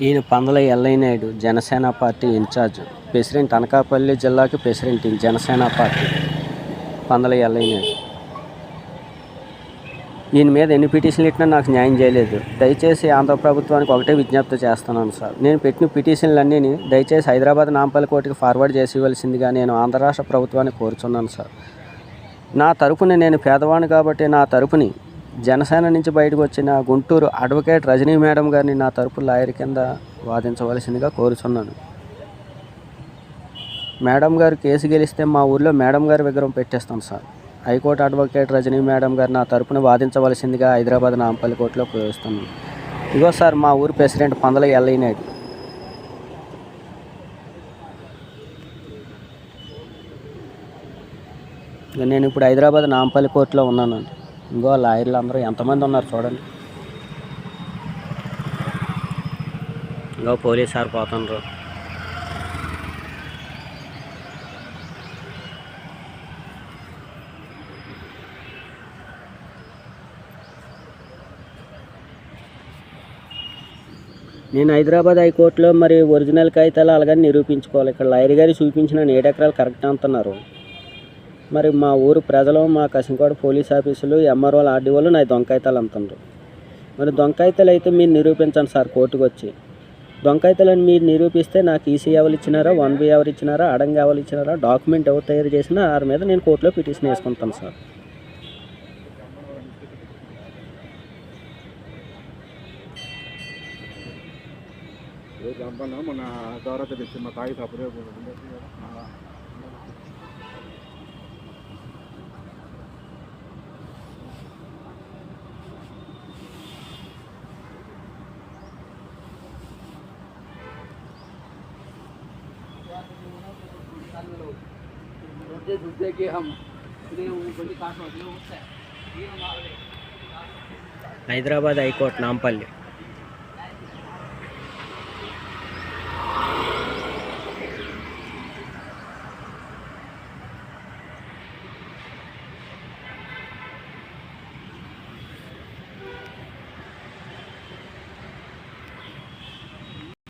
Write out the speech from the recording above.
ఈయన Pandala Ellaiah Naidu, Janasena party in charge, president, Anakapalli జిల్లాకి president Janasena party Pandala Ellaiah Naidu. ఈయన మీద ఎన్ని పిటిషన్లు ఇచ్చినా నాకు న్యాయం చేయలేదు. దయచేసి ఆంధ్ర ప్రభుత్వానికి ఒకటే విజ్ఞప్తి చేస్తున్నాను సార్. నేను పెట్టిన పిటిషన్లన్నీ దయచేసి హైదరాబాద్ నాంపల్లి కోర్టుకి ఫార్వర్డ్ చేసి ఇవ్వాల్సిందిగా నేను ఆంధ్ర రాష్ట్ర ప్రభుత్వాన్ని కోరుచున్నాను సార్. నా తరపున నేను పేదవాడిని కాబట్టి నా తరపుని జనసేన నుంచి బయటకు వచ్చిన గుంటూరు అడ్వకేట్ రజనీ మేడం గారిని నా తరపు లాయర్ కింద వాదించవలసిందిగా కోరుచున్నాను. మేడం గారు కేసు గెలిస్తే మా ఊర్లో మేడం గారి విగ్రహం పెట్టేస్తాం sir. High court advocate Rajani madam గారు నా తరపున వాదించవలసిందిగా హైదరాబాద్ నాంపల్లి కోర్టులో కోరుస్తున్నాను. ఇగో సార్ మా ఊరు ప్రెసిడెంట్ పందల ఎల్లయ్య నాయుడు. నేను ఇప్పుడు హైదరాబాద్ నాంపల్లి కోర్టులో ఉన్నానండి. ఇంకో లాయర్లు అందరూ ఎంతమంది ఉన్నారు చూడండి. ఇంకో పోలీస్ సార్ పోతున్నారు. నేను హైదరాబాద్ హైకోర్టులో మరి ఒరిజినల్ కాగితాలు అలాగని నిరూపించుకోవాలి. ఇక్కడ లాయర్ గారు చూపించిన 7 ఎకరాలు కరెక్ట్ అంటున్నారు. మరి మా ఊరు ప్రజలు, మా కసింకోట పోలీస్ ఆఫీసులు, ఎంఆర్ఓలు, ఆర్డీఓలు నా దొంకాయితాలు అంటున్నారు. మరి దొంకాయితాలు అయితే మీరు నిరూపించండి సార్ కోర్టుకు వచ్చి. దొంకాయితాలను మీరు నిరూపిస్తే నాకు ఈసీ ఎవరు ఇచ్చినారా, 1B ఎవరు ఇచ్చినారా, అడంగా ఎవరు ఇచ్చినారా, డాక్యుమెంట్ ఎవరు తయారు చేసినా వారి మీద నేను కోర్టులో పిటిషన్ వేసుకుంటాను సార్. మన ద్వారా తెచ్చిన తాగి తప్పదే హైదరాబాద్ హైకోర్టు నాంపల్లి.